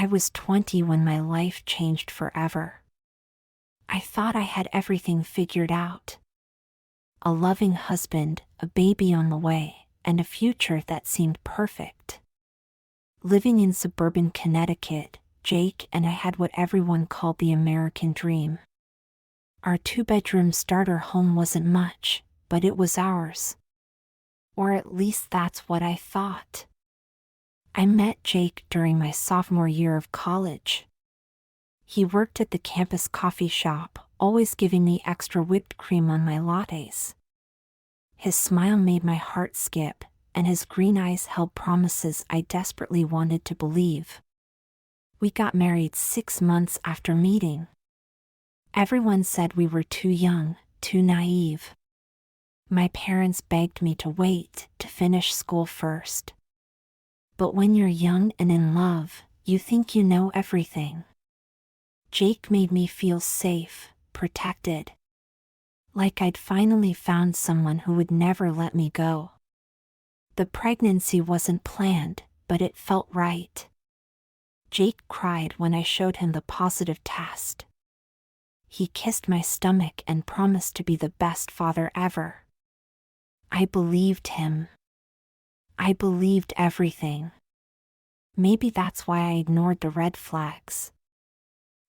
I was 20 when my life changed forever. I thought I had everything figured out. A loving husband, a baby on the way, and a future that seemed perfect. Living in suburban Connecticut, Jake and I had what everyone called the American dream. Our 2-bedroom starter home wasn't much, but it was ours. Or at least that's what I thought. I met Jake during my sophomore year of college. He worked at the campus coffee shop, always giving me extra whipped cream on my lattes. His smile made my heart skip, and his green eyes held promises I desperately wanted to believe. We got married 6 months after meeting. Everyone said we were too young, too naive. My parents begged me to wait to finish school first. But when you're young and in love, you think you know everything. Jake made me feel safe, protected. Like I'd finally found someone who would never let me go. The pregnancy wasn't planned, but it felt right. Jake cried when I showed him the positive test. He kissed my stomach and promised to be the best father ever. I believed him. I believed everything. Maybe that's why I ignored the red flags.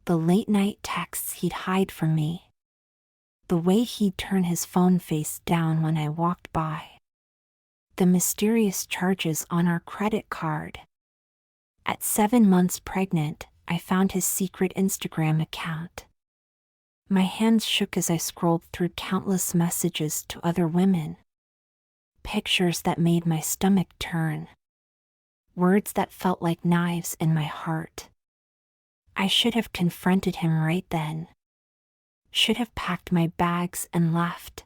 The late-night texts he'd hide from me. The way he'd turn his phone face down when I walked by. The mysterious charges on our credit card. At 7 months pregnant, I found his secret Instagram account. My hands shook as I scrolled through countless messages to other women. Pictures that made my stomach turn. Words that felt like knives in my heart. I should have confronted him right then. Should have packed my bags and left.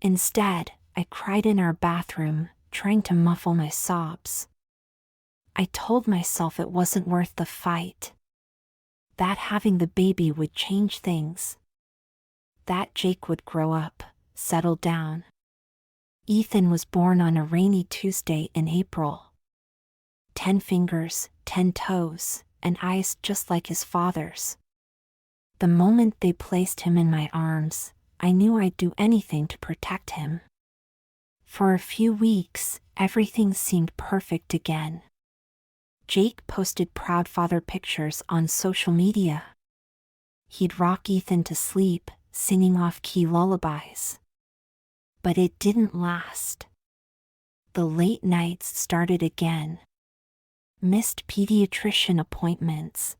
Instead, I cried in our bathroom, trying to muffle my sobs. I told myself it wasn't worth the fight. That having the baby would change things. That Jake would grow up, settle down. Ethan was born on a rainy Tuesday in April. 10 fingers, 10 toes, and eyes just like his father's. The moment they placed him in my arms, I knew I'd do anything to protect him. For a few weeks, everything seemed perfect again. Jake posted proud father pictures on social media. He'd rock Ethan to sleep, singing off-key lullabies. But it didn't last. The late nights started again. Missed pediatrician appointments.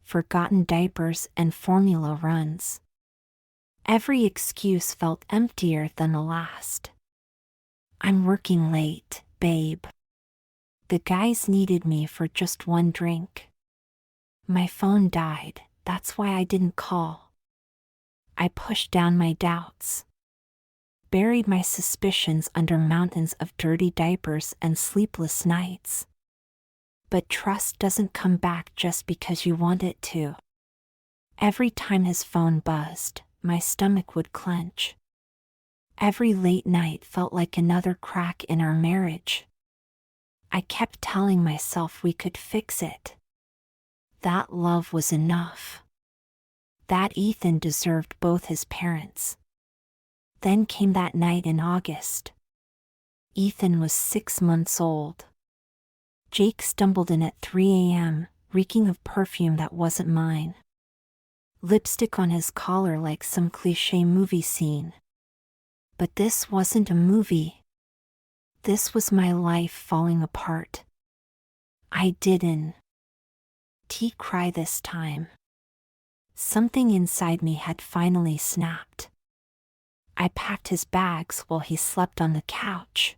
Forgotten diapers and formula runs. Every excuse felt emptier than the last. I'm working late, babe. The guys needed me for just one drink. My phone died, that's why I didn't call. I pushed down my doubts. Buried my suspicions under mountains of dirty diapers and sleepless nights. But trust doesn't come back just because you want it to. Every time his phone buzzed, my stomach would clench. Every late night felt like another crack in our marriage. I kept telling myself we could fix it. That love was enough. That Ethan deserved both his parents. Then came that night in August. Ethan was 6 months old. Jake stumbled in at 3 a.m., reeking of perfume that wasn't mine. Lipstick on his collar like some cliché movie scene. But this wasn't a movie. This was my life falling apart. I didn't cry this time. Something inside me had finally snapped. I packed his bags while he slept on the couch.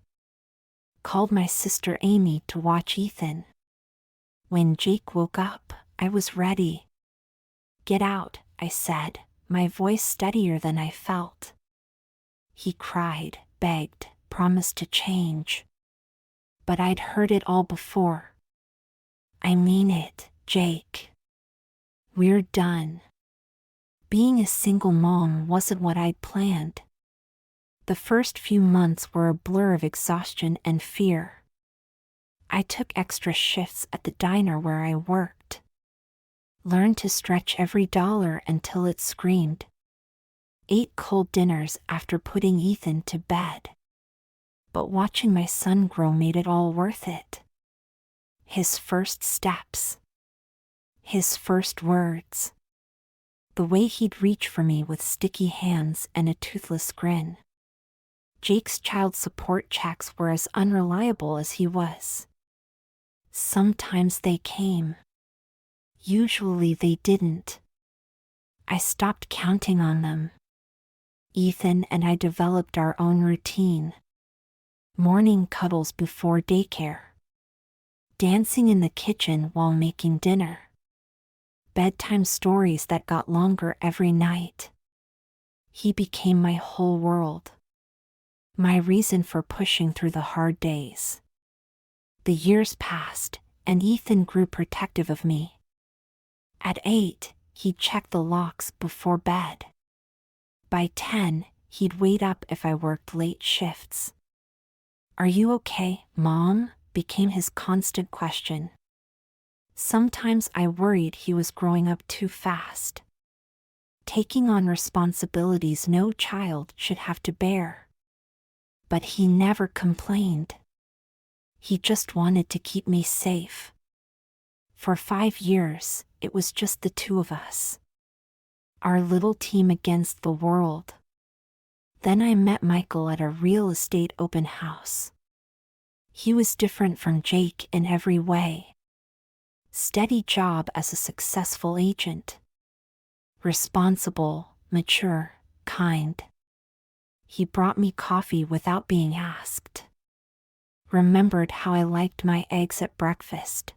Called my sister Amy to watch Ethan. When Jake woke up, I was ready. Get out, I said, my voice steadier than I felt. He cried, begged, promised to change. But I'd heard it all before. I mean it, Jake. We're done. Being a single mom wasn't what I'd planned. The first few months were a blur of exhaustion and fear. I took extra shifts at the diner where I worked. Learned to stretch every dollar until it screamed. Ate cold dinners after putting Ethan to bed. But watching my son grow made it all worth it. His first steps. His first words. The way he'd reach for me with sticky hands and a toothless grin. Jake's child support checks were as unreliable as he was. Sometimes they came. Usually they didn't. I stopped counting on them. Ethan and I developed our own routine. Morning cuddles before daycare. Dancing in the kitchen while making dinner. Bedtime stories that got longer every night. He became my whole world. My reason for pushing through the hard days. The years passed, and Ethan grew protective of me. At 8, he'd check the locks before bed. By 10, he'd wait up if I worked late shifts. "Are you okay, Mom?" became his constant question. Sometimes I worried he was growing up too fast. Taking on responsibilities no child should have to bear. But he never complained. He just wanted to keep me safe. For 5 years, it was just the two of us. Our little team against the world. Then I met Michael at a real estate open house. He was different from Jake in every way. Steady job as a successful agent. Responsible, mature, kind. He brought me coffee without being asked. Remembered how I liked my eggs at breakfast.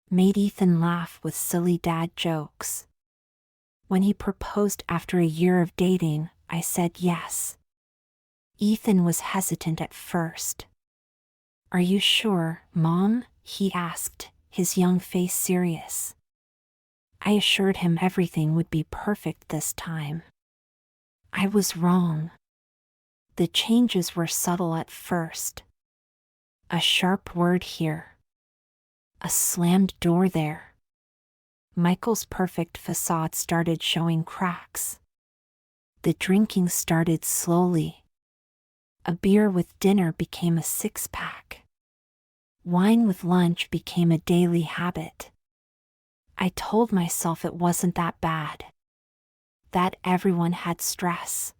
Made Ethan laugh with silly dad jokes. When he proposed after a year of dating, I said yes. Ethan was hesitant at first. "Are you sure, Mom?" he asked, his young face serious. I assured him everything would be perfect this time. I was wrong. The changes were subtle at first. A sharp word here. A slammed door there. Michael's perfect facade started showing cracks. The drinking started slowly. A beer with dinner became a 6-pack. Wine with lunch became a daily habit. I told myself it wasn't that bad. That everyone had stress.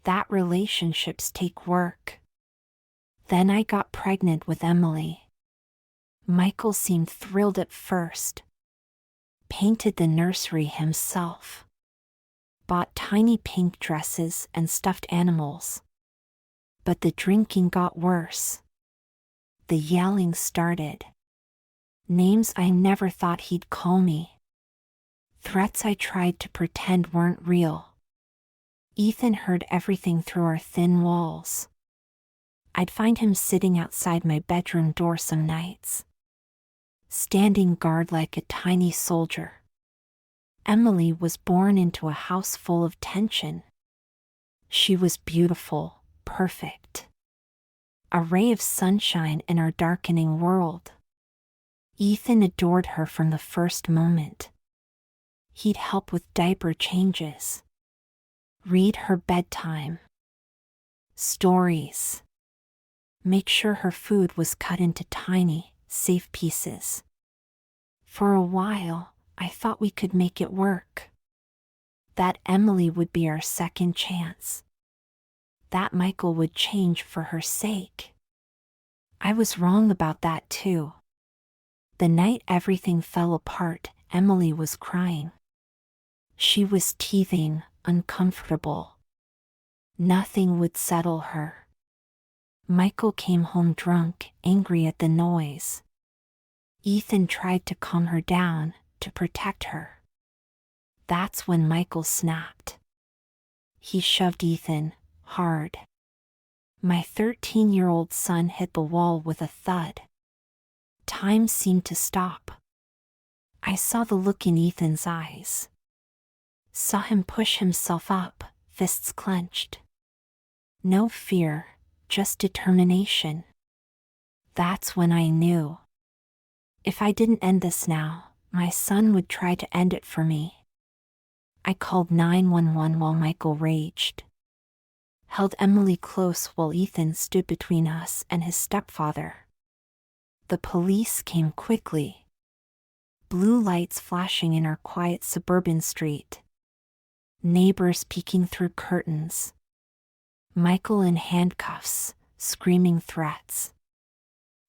That relationships take work. Then I got pregnant with Emily. Michael seemed thrilled at first. Painted the nursery himself. Bought tiny pink dresses and stuffed animals. But the drinking got worse. The yelling started. Names I never thought he'd call me. Threats I tried to pretend weren't real. Ethan heard everything through our thin walls. I'd find him sitting outside my bedroom door some nights. Standing guard like a tiny soldier. Emily was born into a house full of tension. She was beautiful, perfect. A ray of sunshine in our darkening world. Ethan adored her from the first moment. He'd help with diaper changes. Read her bedtime stories. Make sure her food was cut into tiny, safe pieces. For a while, I thought we could make it work. That Emily would be our second chance. That Michael would change for her sake. I was wrong about that too. The night everything fell apart, Emily was crying. She was teething, uncomfortable. Nothing would settle her. Michael came home drunk, angry at the noise. Ethan tried to calm her down, to protect her. That's when Michael snapped. He shoved Ethan, hard. My 13-year-old son hit the wall with a thud. Time seemed to stop. I saw the look in Ethan's eyes. Saw him push himself up, fists clenched. No fear, just determination. That's when I knew. If I didn't end this now, my son would try to end it for me. I called 911 while Michael raged. Held Emily close while Ethan stood between us and his stepfather. The police came quickly. Blue lights flashing in our quiet suburban street. Neighbors peeking through curtains. Michael in handcuffs, screaming threats.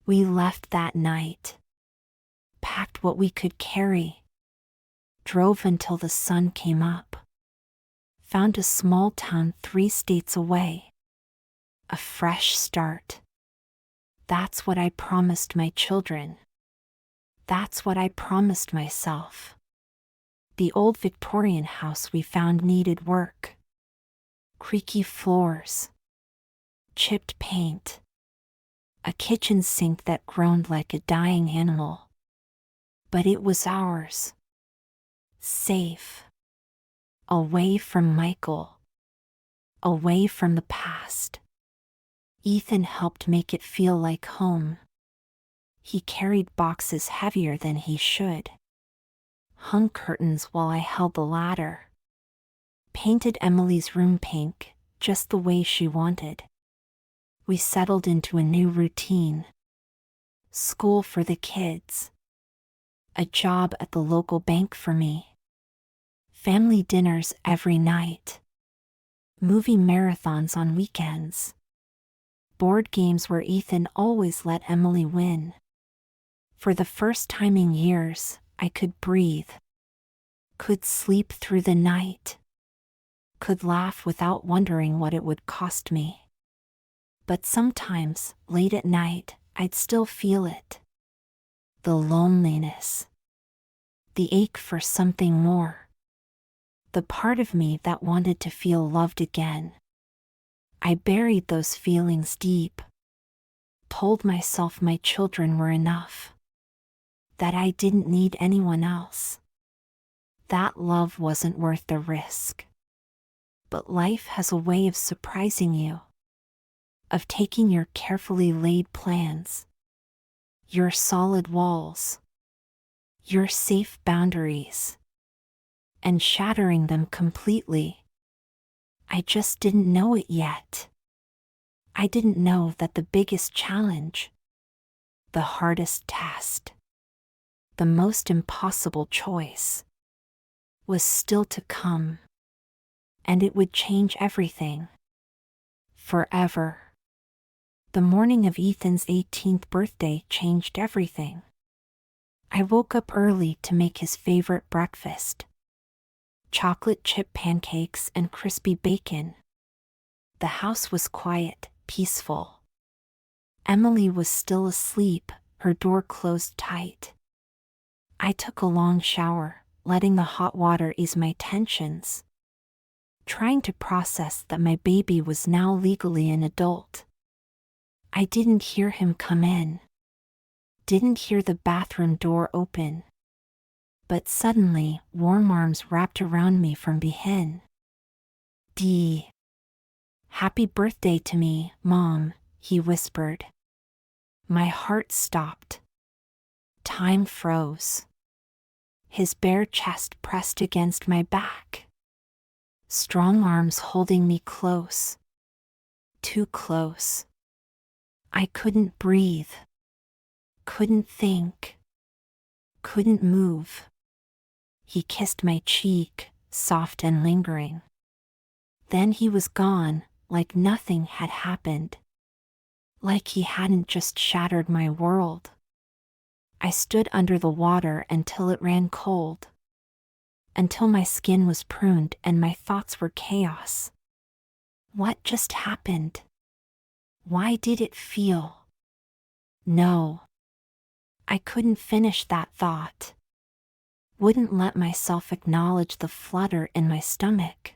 We left that night. Packed what we could carry. Drove until the sun came up. Found a small town 3 states away. A fresh start. That's what I promised my children. That's what I promised myself. The old Victorian house we found needed work. Creaky floors. Chipped paint. A kitchen sink that groaned like a dying animal. But it was ours. Safe. Away from Michael. Away from the past. Ethan helped make it feel like home. He carried boxes heavier than he should. Hung curtains while I held the ladder. Painted Emily's room pink, just the way she wanted. We settled into a new routine. School for the kids. A job at the local bank for me. Family dinners every night. Movie marathons on weekends. Board games where Ethan always let Emily win. For the first time in years, I could breathe. Could sleep through the night. Could laugh without wondering what it would cost me. But sometimes, late at night, I'd still feel it. The loneliness. The ache for something more. The part of me that wanted to feel loved again. I buried those feelings deep. Told myself my children were enough. That I didn't need anyone else. That love wasn't worth the risk. But life has a way of surprising you. Of taking your carefully laid plans. Your solid walls. Your safe boundaries. And shattering them completely. I just didn't know it yet. I didn't know that the biggest challenge, the hardest test, the most impossible choice, was still to come. And it would change everything. Forever. The morning of Ethan's 18th birthday changed everything. I woke up early to make his favorite breakfast. Chocolate chip pancakes and crispy bacon. The house was quiet, peaceful. Emily was still asleep, her door closed tight. I took a long shower, letting the hot water ease my tensions. Trying to process that my baby was now legally an adult. I didn't hear him come in. Didn't hear the bathroom door open. But suddenly, warm arms wrapped around me from behind. Happy birthday to me, Mom, he whispered. My heart stopped. Time froze. His bare chest pressed against my back. Strong arms holding me close. Too close. I couldn't breathe. Couldn't think. Couldn't move. He kissed my cheek, soft and lingering. Then he was gone, like nothing had happened. Like he hadn't just shattered my world. I stood under the water until it ran cold. Until my skin was pruned and my thoughts were chaos. What just happened? Why did it feel? No. I couldn't finish that thought. Wouldn't let myself acknowledge the flutter in my stomach.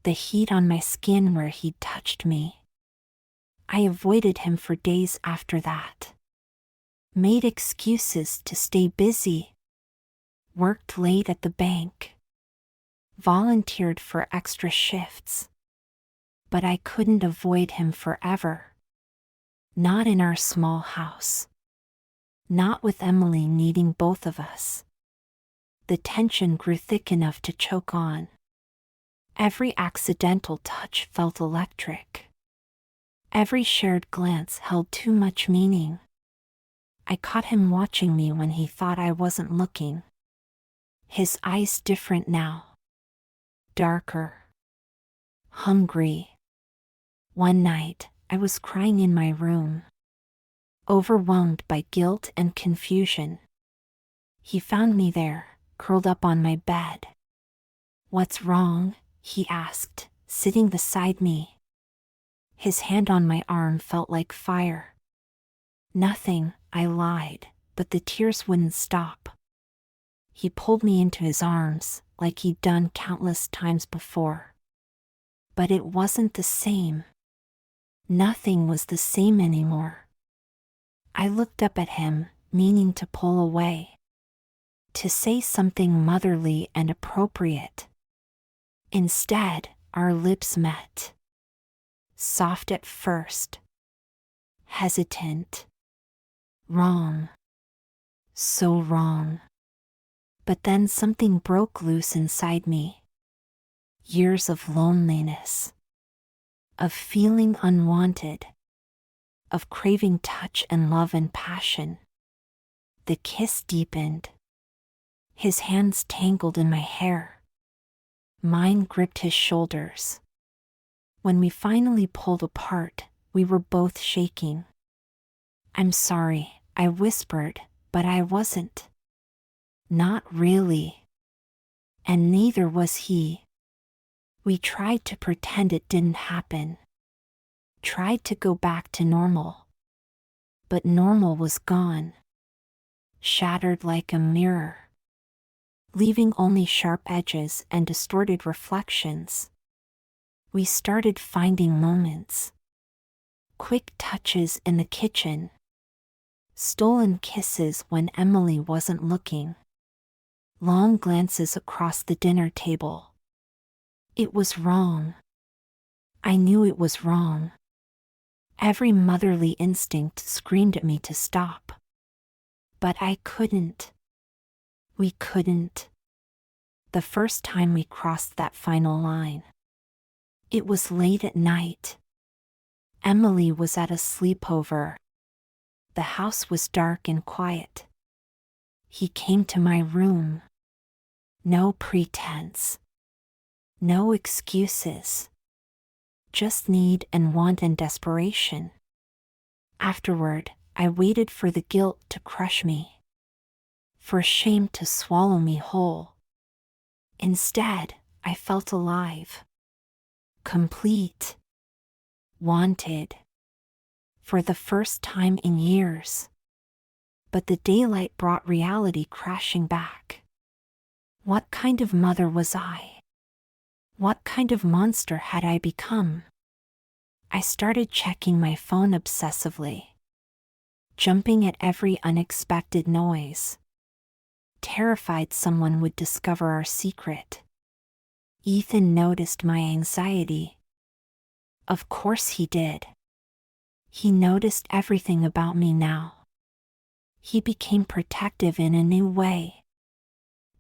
The heat on my skin where he'd touched me. I avoided him for days after that. Made excuses to stay busy. Worked late at the bank. Volunteered for extra shifts. But I couldn't avoid him forever. Not in our small house. Not with Emily needing both of us. The tension grew thick enough to choke on. Every accidental touch felt electric. Every shared glance held too much meaning. I caught him watching me when he thought I wasn't looking. His eyes different now. Darker. Hungry. One night, I was crying in my room, overwhelmed by guilt and confusion. He found me there, curled up on my bed. "What's wrong?" he asked, sitting beside me. His hand on my arm felt like fire. "Nothing," I lied, but the tears wouldn't stop. He pulled me into his arms, like he'd done countless times before. But it wasn't the same. Nothing was the same anymore. I looked up at him, meaning to pull away. To say something motherly and appropriate. Instead, our lips met. Soft at first. Hesitant. Wrong. So wrong. But then something broke loose inside me. Years of loneliness. Of feeling unwanted. Of craving touch and love and passion. The kiss deepened. His hands tangled in my hair. Mine gripped his shoulders. When we finally pulled apart, we were both shaking. "I'm sorry," I whispered, but I wasn't. Not really. And neither was he. We tried to pretend it didn't happen. Tried to go back to normal. But normal was gone. Shattered like a mirror. Leaving only sharp edges and distorted reflections. We started finding moments. Quick touches in the kitchen. Stolen kisses when Emily wasn't looking. Long glances across the dinner table. It was wrong. I knew it was wrong. Every motherly instinct screamed at me to stop. But I couldn't. We couldn't. The first time we crossed that final line. It was late at night. Emily was at a sleepover. The house was dark and quiet. He came to my room. No pretense. No excuses. Just need and want and desperation. Afterward, I waited for the guilt to crush me. For shame to swallow me whole. Instead, I felt alive. Complete. Wanted. For the first time in years. But the daylight brought reality crashing back. What kind of mother was I? What kind of monster had I become? I started checking my phone obsessively. Jumping at every unexpected noise. Terrified someone would discover our secret. Ethan noticed my anxiety. Of course he did. He noticed everything about me now. He became protective in a new way.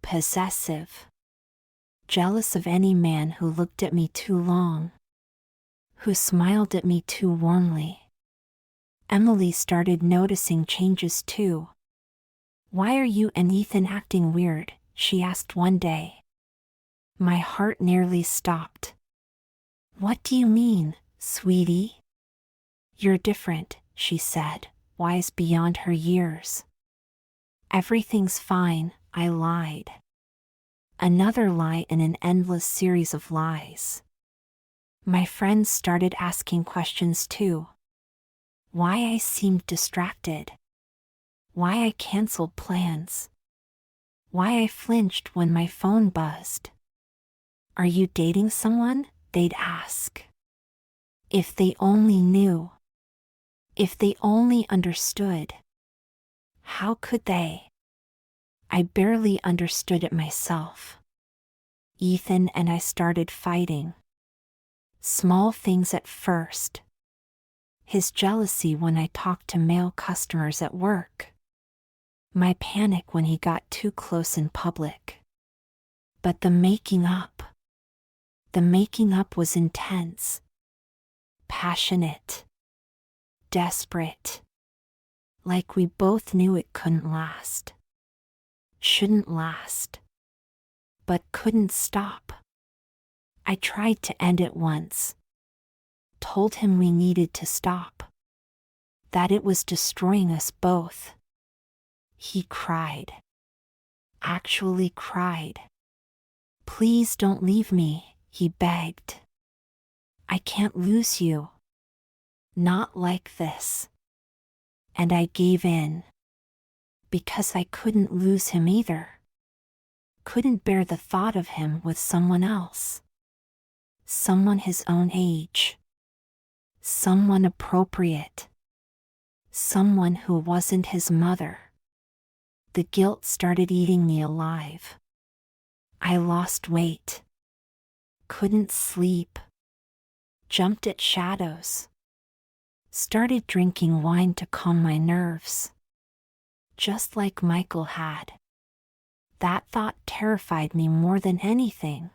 Possessive. Jealous of any man who looked at me too long. Who smiled at me too warmly. Emily started noticing changes too. "Why are you and Ethan acting weird?" she asked one day. My heart nearly stopped. "What do you mean, sweetie?" "You're different," she said, wise beyond her years. "Everything's fine," I lied. Another lie in an endless series of lies. My friends started asking questions too. Why I seemed distracted. Why I canceled plans. Why I flinched when my phone buzzed. "Are you dating someone?" they'd ask. If they only knew. If they only understood. How could they? I barely understood it myself. Ethan and I started fighting. Small things at first. his jealousy when I talked to male customers at work, my panic when he got too close in public. But the making up was intense, passionate, desperate. Like we both knew it couldn't last. Shouldn't last. But couldn't stop. I tried to end it once. Told him we needed to stop. That it was destroying us both. He cried. Actually cried. Please don't leave me, he begged. I can't lose you. Not like this. And I gave in. Because I couldn't lose him either. Couldn't bear the thought of him with someone else. Someone his own age. Someone appropriate. Someone who wasn't his mother. The guilt started eating me alive. I lost weight. Couldn't sleep. Jumped at shadows. Started drinking wine to calm my nerves. Just like Michael had. That thought terrified me more than anything.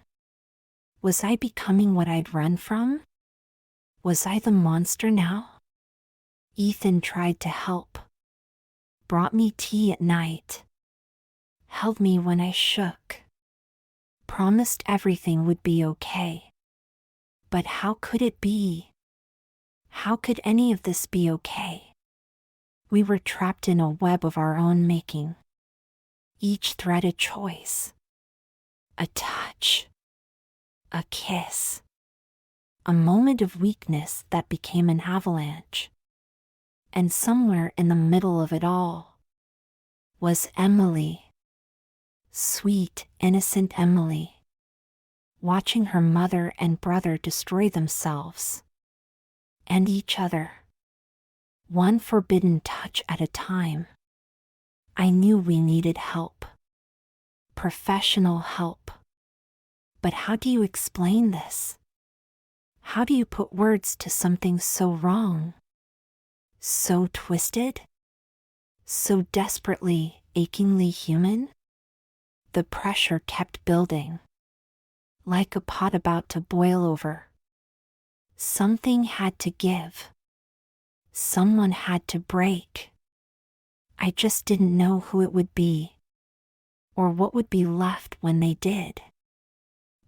Was I becoming what I'd run from? Was I the monster now? Ethan tried to help. Brought me tea at night. Held me when I shook. Promised everything would be okay. But how could it be? How could any of this be okay? We were trapped in a web of our own making. Each thread a choice. A touch. A kiss. A moment of weakness that became an avalanche. And somewhere in the middle of it all was Emily. Sweet, innocent Emily. Watching her mother and brother destroy themselves. And each other. One forbidden touch at a time. I knew we needed help. Professional help. But how do you explain this? How do you put words to something so wrong? So twisted? So desperately, achingly human? The pressure kept building. Like a pot about to boil over. Something had to give. Someone had to break. I just didn't know who it would be. Or what would be left when they did.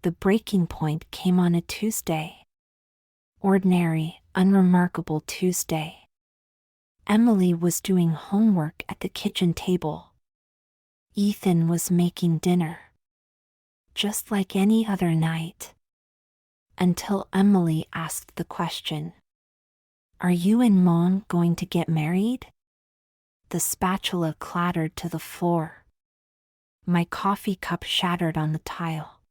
The breaking point came on a Tuesday. Ordinary, unremarkable Tuesday. Emily was doing homework at the kitchen table. Ethan was making dinner. Just like any other night. Until Emily asked the question. Are you and Mom going to get married? The spatula clattered to the floor. My coffee cup shattered on the tile.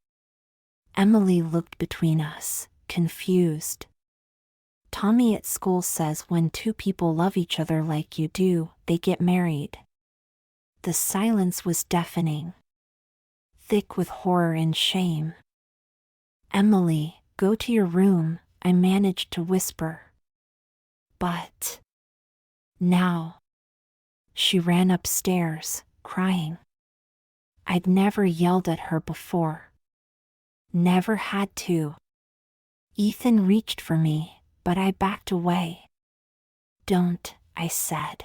Emily looked between us, confused. Tommy at school says when two people love each other like you do, they get married. The silence was deafening. Thick with horror and shame. Emily, go to your room, I managed to whisper. But now. She ran upstairs, crying. I'd never yelled at her before. Never had to. Ethan reached for me, but I backed away. Don't, I said.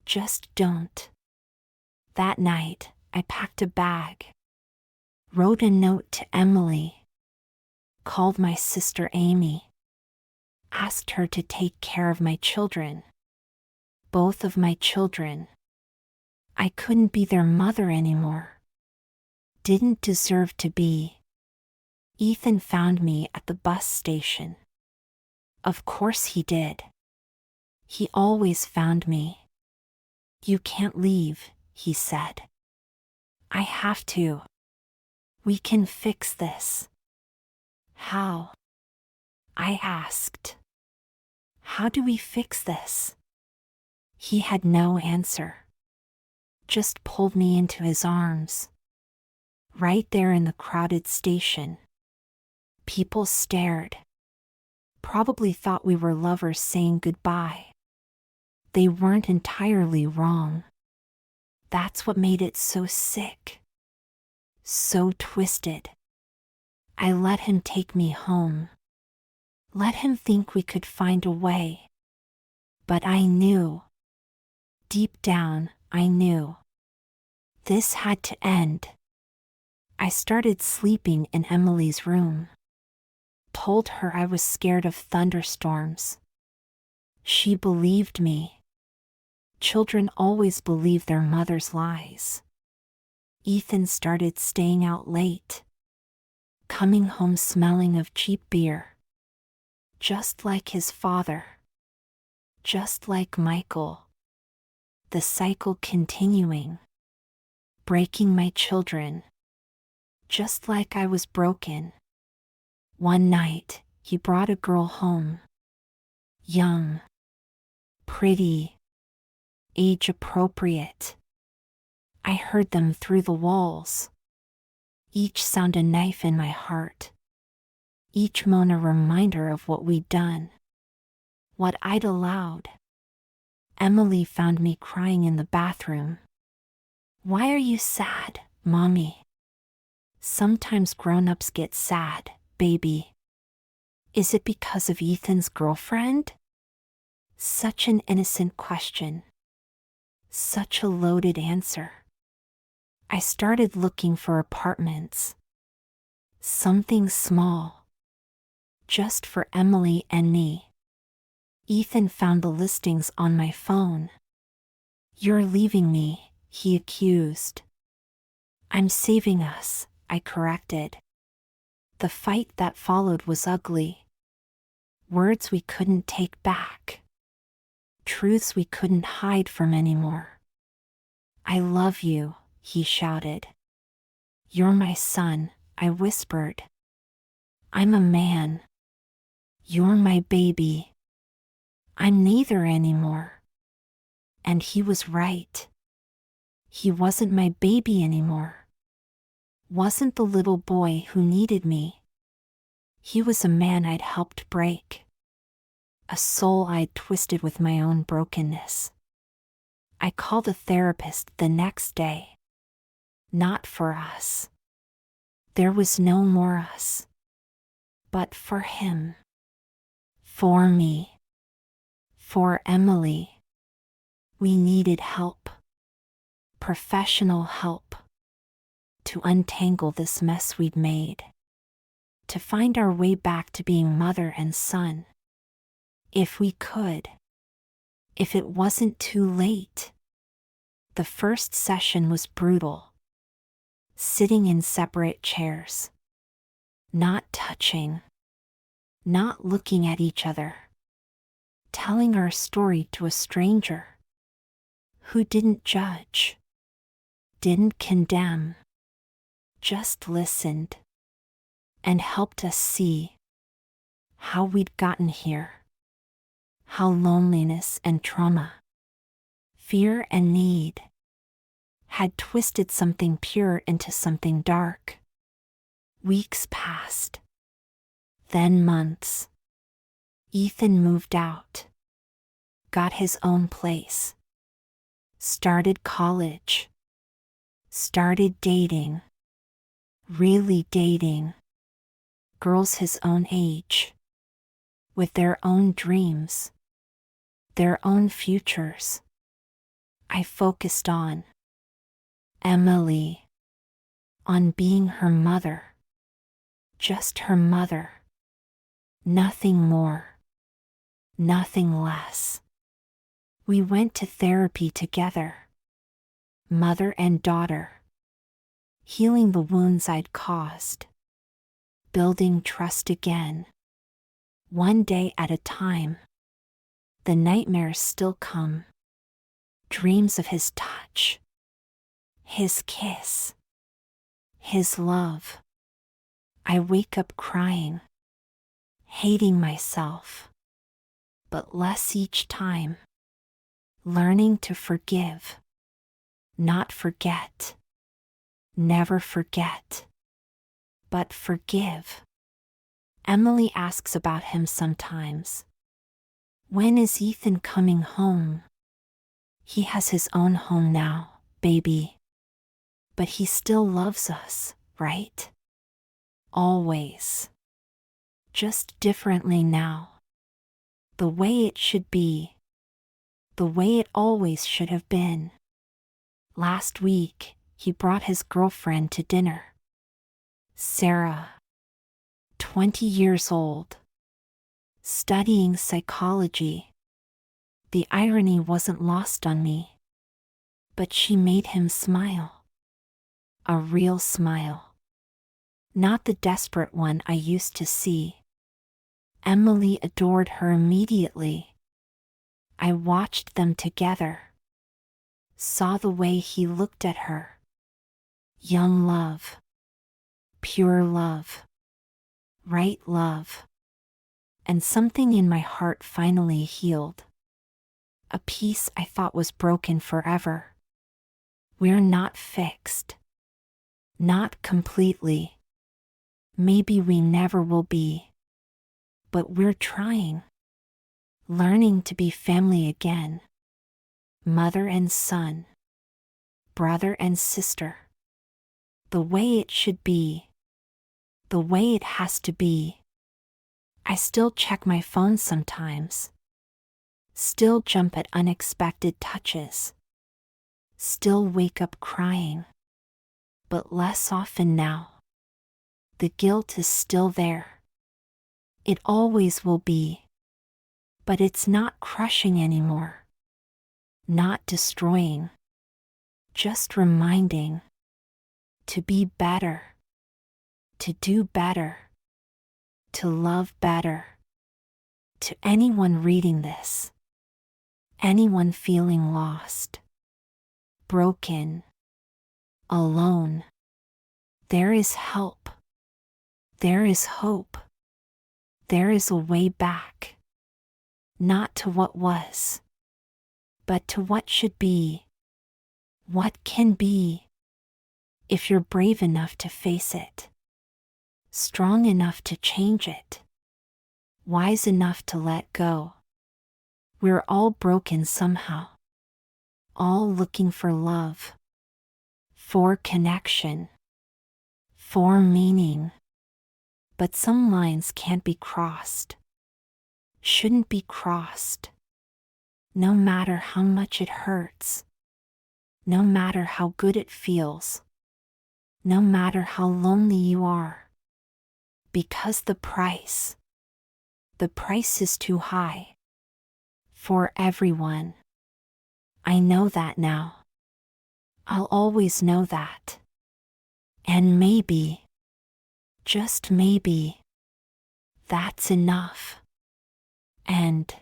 Just don't. That night, I packed a bag. Wrote a note to Emily. Called my sister Amy. Asked her to take care of my children. Both of my children. I couldn't be their mother anymore. Didn't deserve to be. Ethan found me at the bus station. Of course he did. He always found me. You can't leave, he said. I have to. We can fix this. How? I asked. How do we fix this? He had no answer. Just pulled me into his arms. Right there in the crowded station. People stared. probably thought we were lovers saying goodbye. They weren't entirely wrong. That's what made it so sick. So twisted. I let him take me home. Let him think we could find a way. But I knew. Deep down, I knew. This had to end. I started sleeping in Emily's room. Told her I was scared of thunderstorms. She believed me. Children always believe their mother's lies. Ethan started staying out late. Coming home smelling of cheap beer. Just like his father. Just like Michael. The cycle continuing. Breaking my children. Just like I was broken. One night, he brought a girl home. Young. Pretty. Age appropriate. I heard them through the walls. Each sound a knife in my heart. Each moan a reminder of what we'd done. What I'd allowed. Emily found me crying in the bathroom. Why are you sad, Mommy? Sometimes grown-ups get sad, baby. Is it because of Ethan's girlfriend? Such an innocent question. Such a loaded answer. I started looking for apartments. Something small. Just for Emily and me. Ethan found the listings on my phone. You're leaving me, he accused. I'm saving us, I corrected. The fight that followed was ugly. Words we couldn't take back. Truths we couldn't hide from anymore. I love you, he shouted. You're my son, I whispered. I'm a man. You're my baby. I'm neither anymore. And he was right. He wasn't my baby anymore. Wasn't the little boy who needed me. He was a man I'd helped break. A soul I'd twisted with my own brokenness. I called a therapist the next day. Not for us. There was no more us. But for him. For me. For Emily. We needed help. Professional help. To untangle this mess we'd made. To find our way back to being mother and son. If we could. If it wasn't too late. The first session was brutal. Sitting in separate chairs. Not touching. Not looking at each other. Telling our story to a stranger. Who didn't judge. Didn't condemn. Just listened. And helped us see. How we'd gotten here. How loneliness and trauma. Fear and need. Had twisted something pure into something dark. Weeks passed. Then months. Ethan moved out. Got his own place. Started college. Started dating. Really dating. Girls his own age. With their own dreams. Their own futures. I focused on Emily. On being her mother. Just her mother. Nothing more. Nothing less. We went to therapy together. Mother and daughter. Healing the wounds I'd caused. Building trust again. One day at a time. The nightmares still come. Dreams of his touch. His kiss. His love. I wake up crying. Hating myself. But less each time. Learning to forgive. Not forget. Never forget. But forgive. Emily asks about him sometimes. When is Ethan coming home? He has his own home now, baby. But he still loves us, right? Always. Just differently now. The way it should be. The way it always should have been. Last week, he brought his girlfriend to dinner. Sarah. 20 years old. Studying psychology. The irony wasn't lost on me. But she made him smile. A real smile. Not the desperate one I used to see. Emily adored her immediately. I watched them together. Saw the way he looked at her. Young love. Pure love. Right love. And something in my heart finally healed. A piece I thought was broken forever. We're not fixed. Not completely. Maybe we never will be. But we're trying. Learning to be family again. Mother and son. Brother and sister. The way it should be. The way it has to be. I still check my phone sometimes. Still jump at unexpected touches. Still wake up crying. But less often now. The guilt is still there. It always will be. But it's not crushing anymore. Not destroying. Just reminding. To be better. To do better. To love better. To anyone reading this. Anyone feeling lost. Broken. Alone. There is help. There is hope. There is a way back. Not to what was. But to what should be. What can be. If you're brave enough to face it. Strong enough to change it. Wise enough to let go. We're all broken somehow. All looking for love. For connection. For meaning. But some lines can't be crossed. Shouldn't be crossed. No matter how much it hurts. No matter how good it feels. No matter how lonely you are. Because the price is too high. For everyone. I know that now. I'll always know that. And maybe, just maybe, that's enough. And